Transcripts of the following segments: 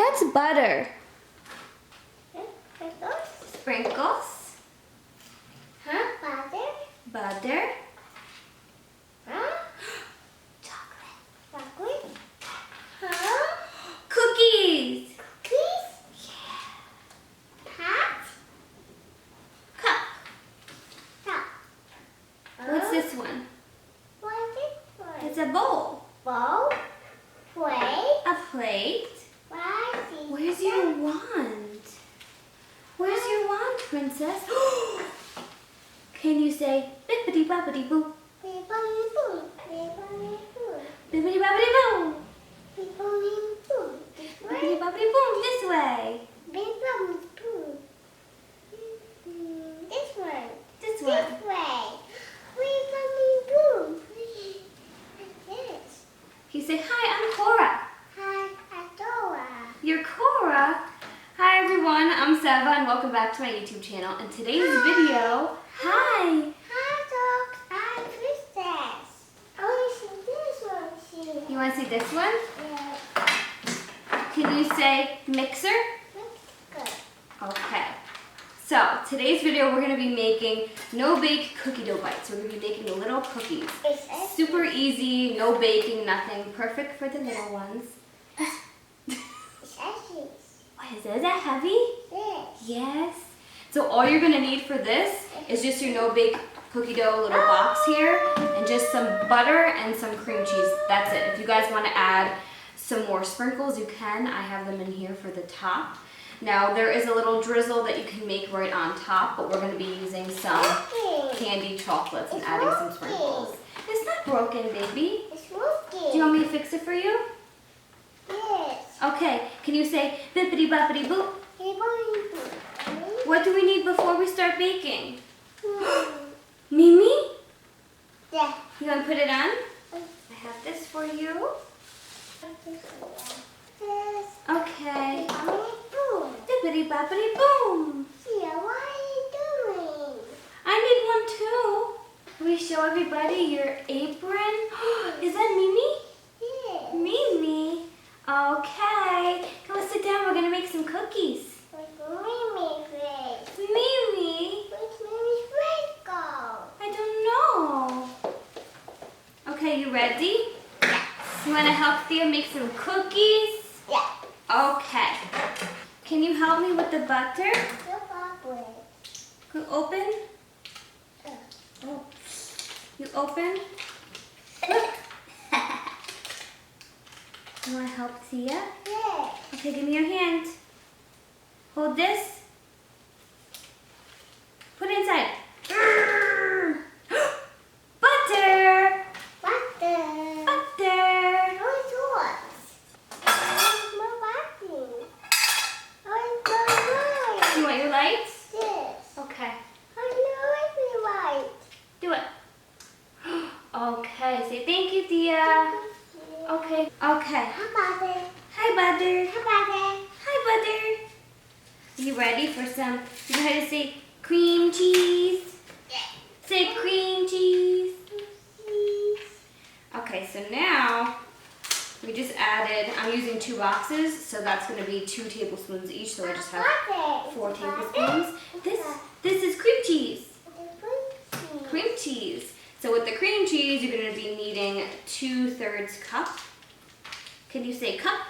That's butter. Sprinkles. Sprinkles. Huh? Butter. Butter. Huh? Chocolate. Chocolate. Huh? Cookies. Cookies. Yeah. Hat. Cup. Cup. What's this one? What is this one? It's a bowl. Bowl. Plate. A plate. Where's your wand? Where's your wand, princess? Can you say bippity boppity boo? Bippity boppity boo. Bippity boppity boom. This way. This one. This one. This way. This. Can you say hi? I'm Kora. Hi, Adora. You're Kora. Hi everyone. I'm Seva and welcome back to my YouTube channel. In today's video, hi. Hi, dogs. I'm Princess. I want to see this one. You want to see this one? Yeah. Can you say mixer? Good. Okay. So today's video we're going to be making no-bake cookie dough bites. We're going to be making little cookies. It's Super easy, no baking, nothing. Perfect for the little ones. It's ashes. What is it? Is that heavy? Yes. Yes. So all you're going to need for this is just your no-bake cookie dough little box here and just some butter and some cream cheese. That's it. If you guys want to add some more sprinkles, you can. I have them in here for the top. Now there is a little drizzle that you can make right on top, but we're going to be using some candy chocolates and adding some sprinkles. It's not broken, baby. It's working. Do you want me to fix it for you? Yes. Okay. Can you say bippity boppity boop? What do we need before we start baking? Mimi? Yeah. You want to put it on? I have this for you. Okay. Bippity boppity boom. Yeah, what are you doing? I need one too. Can we show everybody your apron? Is that Mimi? Yes. Mimi. Okay. Come sit down. We're gonna make some cookies. Where's Mimi's face? Mimi. Where's Mimi's face go? I don't know. Okay, you ready? Yeah. You wanna help Thea make some cookies? Yeah. Okay. Can you help me with the butter? No problem. Can you open? Oh. You open? Look. You want to help Thea? Yeah. Okay, give me your hand. Hold this. Put it inside. Butter! Butter. Butter! No yours. No butter. Oh, You want your lights? yes. Okay. I know it's right. Do it. Okay, say thank you, Thea. Okay. Okay. Hi, Butter. Hi, Butter. Hi, Butter. Hi, Butter. You ready for some, you know how to say cream cheese? Yeah. Say cream cheese. Okay, so now we just added, I'm using 2 boxes, so that's going to be 2 tablespoons each, so I just have 4 tablespoons. This is cream cheese. Cream cheese. So with the cream cheese, you're going to be needing 2/3 cup. Can you say cup?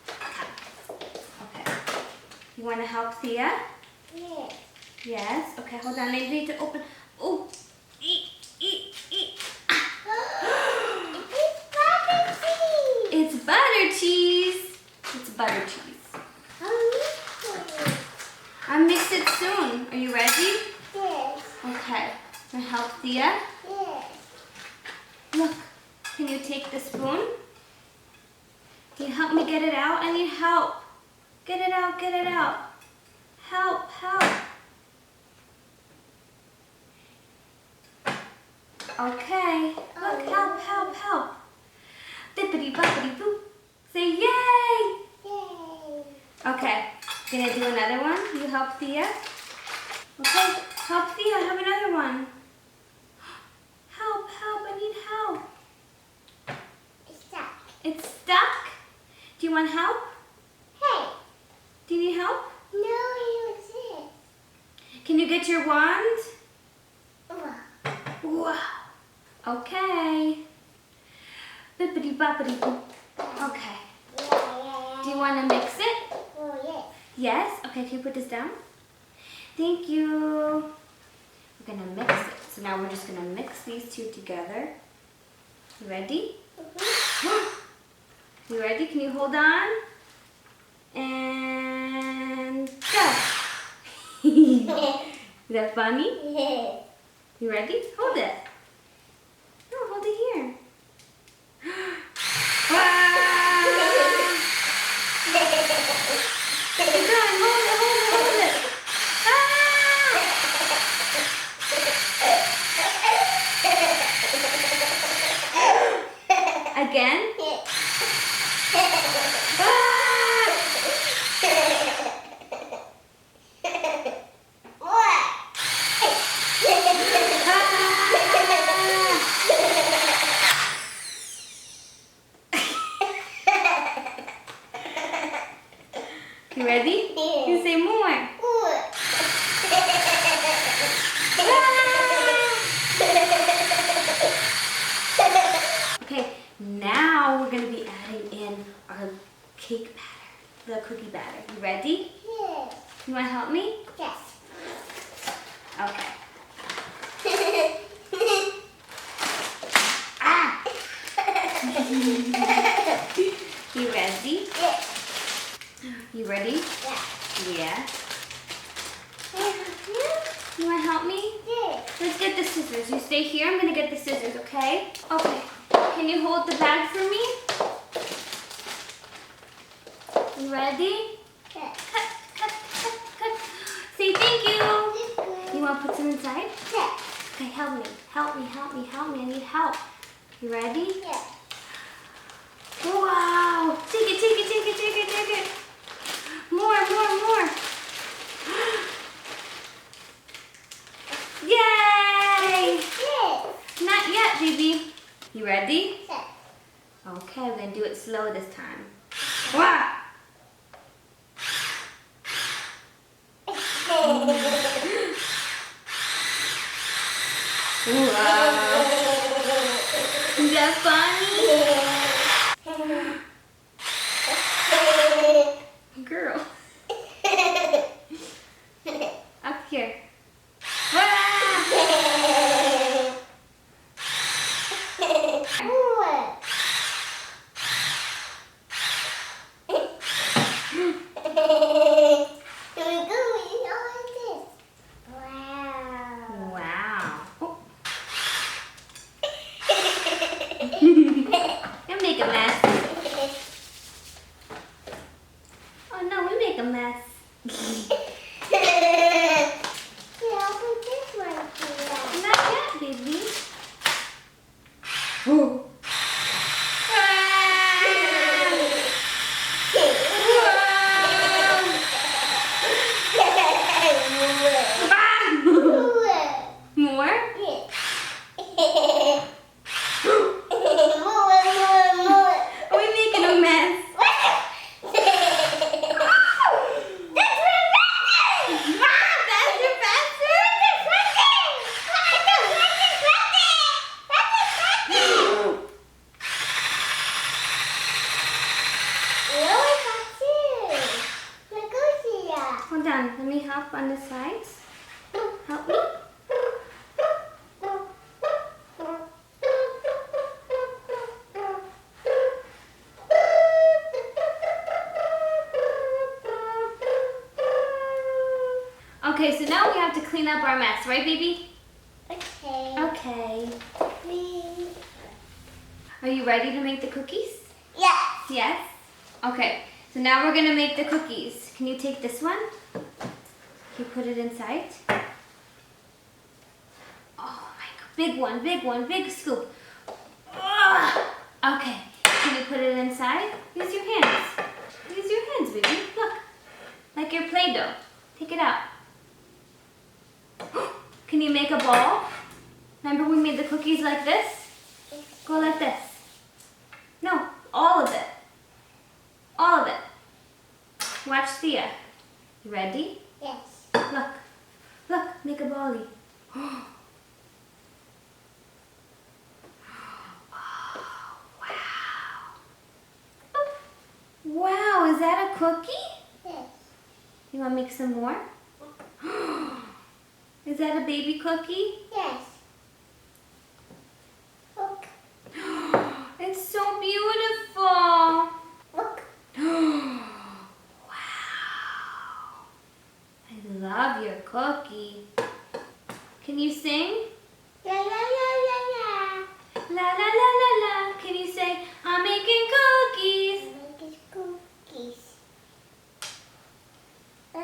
Cup. Okay. You want to help Thea? Yes. Yes. Okay, hold on. I need to open. Oh, eat. It's butter cheese. It's butter cheese. I'll mix it soon. Are you ready? Yes. Okay. Can I help Thea? Yes. Look. Can you take the spoon? Can you help me get it out? I need help. Get it out. Get it out. Help. Okay. Look. Help. Bippity boppity boop. Say yay. Yay. Okay, gonna do another one. You help Thea. Okay, help Thea. I have another one. Help, I need help. It's stuck. It's stuck. Do you want help? Hey. Do you need help? No, it was it. Can you get your wand? Oh. Wow. Okay. Bippity boppity boop. Okay. Do you want to mix it? Oh, yes. Yes? Okay, can you put this down? Thank you. We're gonna mix it. So now we're just gonna mix these two together. You ready? You ready? Can you hold on? And go. Is that funny? Yes. You ready? Hold it. No, hold it here. Wow! Keep going. Hold it, hold it, hold it. Ah! Again? Ah! You ready? You say more. Okay, now we're going to be adding in our cake batter, the cookie batter. You ready? Yes. You want to help me? Yes. Okay. Ah! You ready? Yes. You ready? Yeah. Yeah. You want to help me? Yes. Let's get the scissors. You stay here. I'm going to get the scissors, okay? Okay. Can you hold the bag for me? You ready? Yes. Cut, cut, cut, cut. Say thank you. You want to put some inside? Yes. Okay, help me. Help me, help me, help me. I need help. You ready? Yes. Wow. Take it, take it, take it, take it, take it. More, more, more. Yay! Yes. Not yet, baby. You ready? Yes. Okay, we're going to do it slow this time. Wow! Wow. Is that funny? Girl. Up here. Wow! Wow. Oh. You make a mess. Oh no, we make a mess. Not yet, baby. Oh. More? Are we making a mess? Faster, faster! Hold on, let me help on the sides. Help me. Okay, so now we have to clean up our mess, right, baby? Okay. Okay. Please. Are you ready to make the cookies? Yes. Yes? Okay, so now we're gonna make the cookies. Can you take this one? Can you put it inside? Oh my God, big one, big scoop. Ugh. Okay, can you put it inside? Use your hands. Use your hands, baby. Look, like your Play-Doh. Take it out. Can you make a ball? Remember we made the cookies like this? Go like this. No, all of it. All of it. Watch Thea. You ready? Yes. Look. Look, make a bolly. Oh, wow. Wow, is that a cookie? Yes. You want to make some more? Is that a baby cookie? Yes. Look. It's so beautiful. Look. Wow. I love your cookie. Can you sing? La la la la la. La la la la la. Can you say, I'm making cookies? Make cookies. La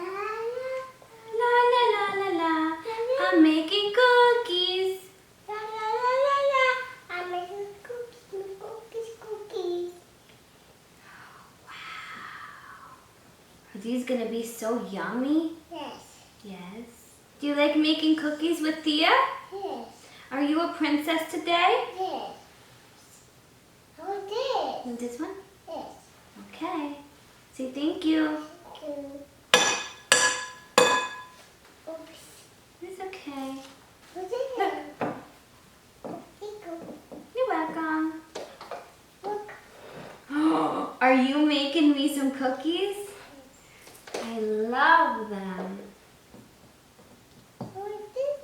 La la la la la. I'm making cookies. la la la la. I'm making cookies. Wow. Are these going to be so yummy? Yes. Yes. Do you like making cookies with Thea? Yes. Are you a princess today? Yes. Oh, this. And this one? Yes. Okay. Say thank you. Oops. It's okay. What's in there? Look. You're welcome. Look. Are you making me some cookies? I love them. What's this?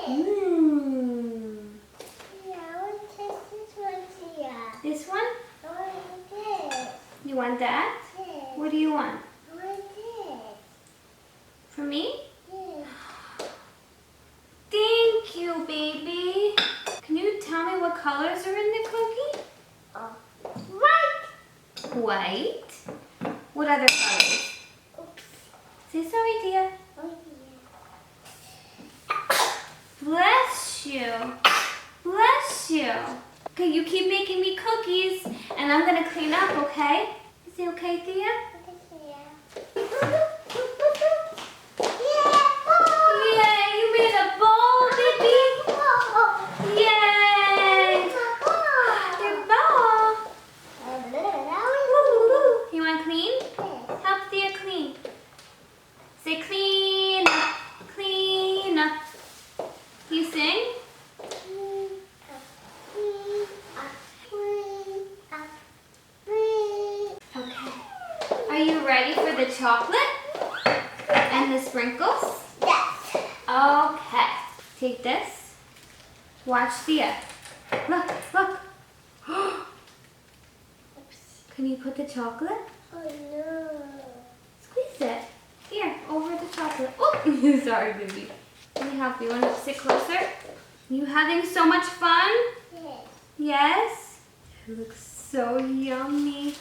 Mmm. Yeah, I want to test this one here. This one? I want this. You want that? Yes. What do you want? I want this. For me? Yes. Thank you, baby. Can you tell me what colors are in the cookie? Oh. Right. White. What other colors? Oops. Say sorry, Tia. Oh, Bless you. Bless you. Okay, you keep making me cookies, and I'm gonna clean up, okay? Is it okay, Thea? Yay, you made a bowl, baby. Yay. Your bowl. You want clean? Help Thea clean. Say clean up, clean up. You sing? Okay. Are you ready for the chocolate and the sprinkles? Yes. Okay. Take this. Watch Thea. Look, look. Can you put the chocolate? Oh no. Squeeze it. Here, over the chocolate. Oh, sorry, baby. Let me help you. Want to sit closer? You having so much fun? Yes. Yes? It looks so yummy.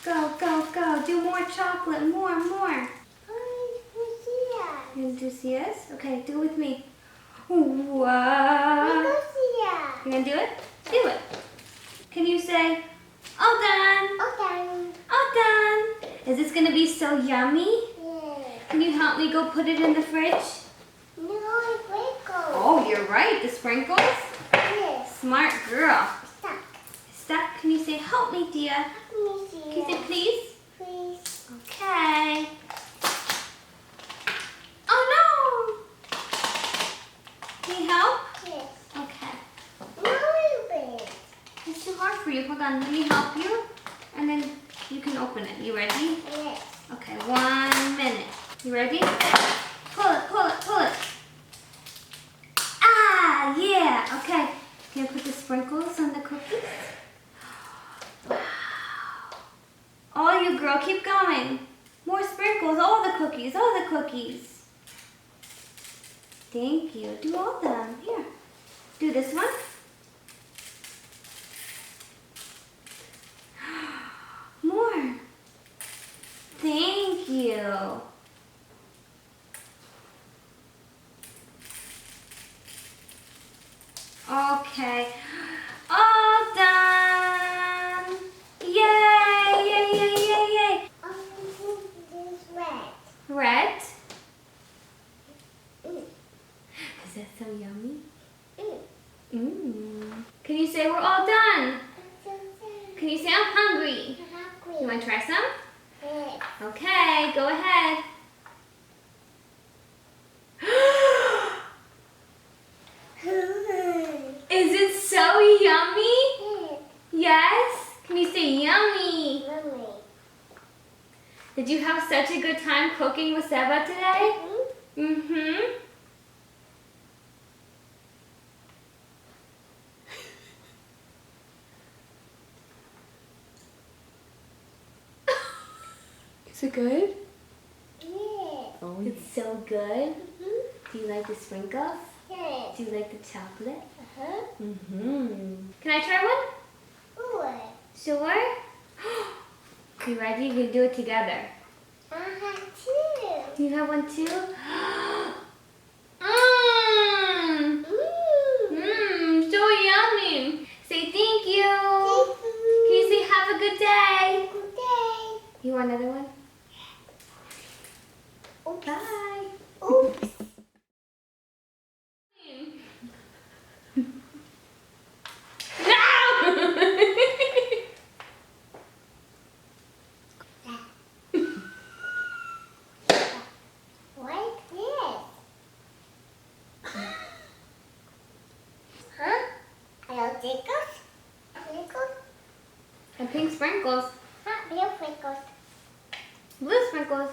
Go, go, go. Do more chocolate. More, more. You want to do Sia's? Okay, do it with me. Wow. You gonna do it? Do it. Can you say, all done? All done. Is this gonna be so yummy? Can you help me go put it in the fridge? Oh, you're right. The sprinkles? Smart girl. Stuck. Can you say, help me, Tia? Can you say, please? Okay. Oh, no. Can you help? Okay. It's too hard for you. Hold on. Let me help you. And then you can open it. You ready? Okay, 1 minute. You ready? Pull it, pull it, pull it. Ah, yeah. Okay. Can I put the sprinkles on the cookies? Wow. Oh, you girl, keep going. More sprinkles, all the cookies, all the cookies. Thank you. Do all of them. Here. Do this one. More. Thank you. Okay. All done. Yay, yay, yay, yay, yay. Red? Is that so yummy? Can you say we're all done? Can you say I'm hungry? You want to try some? Okay, go ahead. me say yummy. Yummy. Did you have such a good time cooking with Seba today? Mm-hmm. Is it good? Yeah. Oh, it's so good. Mm-hmm. Do you like the sprinkles? Yeah. Do you like the chocolate? Uh-huh. Mm-hmm. Can I try one? Good. Sure. You ready? You can do it together. I have two. Do you have one too? Mmm. Mmm. So yummy. Say thank you. Can you say have a good day? Good day. You want another one? Oops. Bye. Oops. What is this? Huh? Hello, Jacobs? Jacobs? And pink sprinkles. Huh? Blue sprinkles. Blue sprinkles.